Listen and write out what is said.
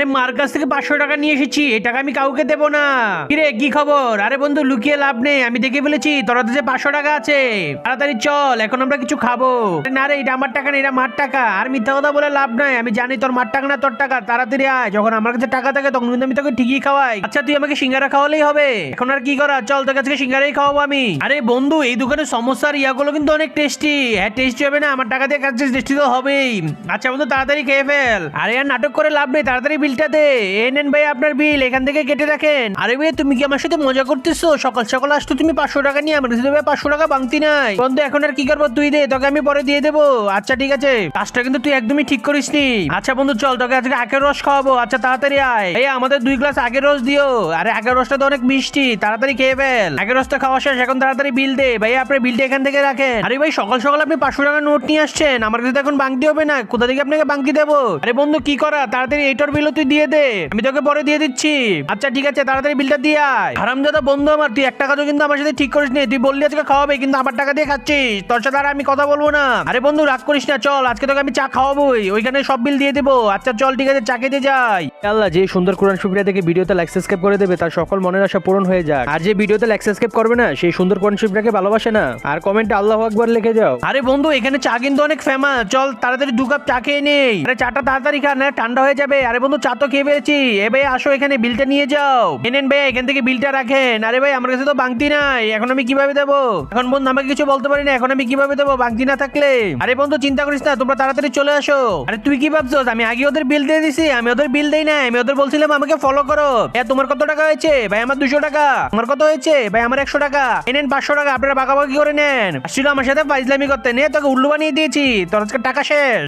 আরে মার কাছ থেকে 500 টাকা নিয়ে এসেছি, এই টাকা আমি কাউকে দেবো না। কিরে কি খবর? আরে বন্ধু লুকিয়ে লাভ নেই, আমি দেখে ফেলেছি তোর হাতে যে 500 টাকা আছে। তাড়াতাড়ি চল, এখন আমরা কিছু খাবো। না রে, এটা আমার টাকা না, এটা মার টাকা। আর মিথ্যা কথা বলে লাভ নাই, আমি জানি তোর মার টাকা না তোর টাকা। তাড়াতাড়ি আয়, যখন আমার কাছে টাকা থাকে তখন কিন্তু আমি তোকে ঠিকই খাওয়াই। আচ্ছা তুই আমাকে সিঙ্গারা খাওয়ালেই হবে, এখন আর কি করা, চল তোর কাছে সিঙ্গারাই খাওয়াবো আমি। আরে বন্ধু এই দোকানের সমস্যার ইয়াগুলো কিন্তু অনেক টেস্টি। হ্যাঁ টেস্টি হবে না, আমার টাকা দিয়ে খাচ্ছিস, টেস্টি তো হবেই। আচ্ছা বন্ধু তাড়াতাড়ি খেয়ে ফেল। আরে আর নাটক করে লাভ নেই, তাড়াতাড়ি বিলটা দে। এই নেন ভাই আপনার বিল, এখান থেকে কেটে রাখেন। আরে ভাই তুমি কি আমার সাথে মজা করতেছো? সকাল সকাল আসতো তুমি 500 টাকা নিয়ে, আমার কাছে 500 টাকা বাংতি নাই। বন্ধু এখন আর কি করবো, তুই দে, তোকে আমি পরে দিয়ে দেবো। আচ্ছা ঠিক আছে, কাজটা কিন্তু তুই একদমই ঠিক করিসনি। আচ্ছা বন্ধু চল, তোকে আজকে আখের রস খাওয়াবো। আচ্ছা তাড়াতাড়ি আয়। এই আমাদের 2 গ্লাস আখের রস দিও। আরে আখের রসটা তো অনেক মিষ্টি, তাড়াতাড়ি খেয়ে ফেল। আখের রসটা খাওয়া শেষ, এখন তাড়াতাড়ি বিল দে। ভাই আপনার বিলটা এখান থেকে রাখেন। আরে ভাই সকাল সকাল আপনি 500 টাকা নোট নিয়ে আসছেন, আমার কাছে তো এখন বাংতি হবে না, কোথা থেকে আপনাকে বাংতি দেবো? আরে বন্ধু কি করা, তাড়াতাড়ি এইটার বিলও তুই দিয়ে দে, আমি তোকে পরে দিয়ে দিচ্ছি। আচ্ছা ঠিক আছে, তাড়াতাড়ি বিলটা দিয়ে আয়। হারামজাদা বন্ধু আমার, তুই একটা কাজও কিন্তু আমার সাথে ঠিক করিস নি। তুই বললি আজকে খাওয়াবে, কিন্তু আমার টাকা দিয়ে খাচ্ছিস, তোর সাথে আর আমি কথা বলবো না। আরে বন্ধু রাগ করিস না, চল আজকে তোকে আমি চা খাওয়াবোই, ওইখানে সব বিল দিয়ে দেবো। আচ্ছা চল ঠিক আছে, চা খেতে যাই। আল্লাহ যে সুন্দর কোরআন শরীফটা দেখে ভিডিওতে লাইক সাবস্ক্রাইব করে দেবে, তার সকল মনের আশা পূরণ হয়ে যাক। আর যে ভিডিওতে লাইক সাবস্ক্রাইব করবে না, সেই সুন্দর কোরআন শরীফটাকে ভালোবাসে না। আর কমেন্টে আল্লাহু আকবার লিখে যাও। আরে বন্ধু এখানে চা কিন্তু অনেক ফেমাস, চল তাড়াতাড়ি 2 কাপ চা খেয়ে নেই। আরে চাটা তাড়াতাড়ি খা, না ঠান্ডা হয়ে যাবে। আরে বন্ধু চা তো খেয়ে ফেলেছি, এ ভাই আসো এখানে বিলটা নিয়ে যাও। এনেন ভাই এখান থেকে বিলটা রাখেন। আরে ভাই আমার কাছে তো বাংতি নাই, এখন আমি কিভাবে দেবো? এখন বন্ধু আমাকে কিছু বলতে পারি না, এখন আমি কিভাবে দেবো বাংতি না থাকলে? আরে বন্ধু চিন্তা করিস না, তোমরা তাড়াতাড়ি চলে আসো। আরে তুই কি ভাবছো আমি আগে ওদের বিল দিয়ে দিছি? আমি ওদের বিল দেই না, আমি ওদের বলছিলাম আমাকে ফলো করো। তোমার কত টাকা হয়েছে? ভাই আমার 200 টাকা। আমার কত হয়েছে? ভাই আমার 100 টাকা। এনেন 500 টাকা, আপনারা ভাগাভাগি করে নেন। আসছিল আমার সাথে ফাইজলামি করতে, নে তোকে উল্লু বানিয়ে দিয়েছি, তোর আজকে টাকা শেষ।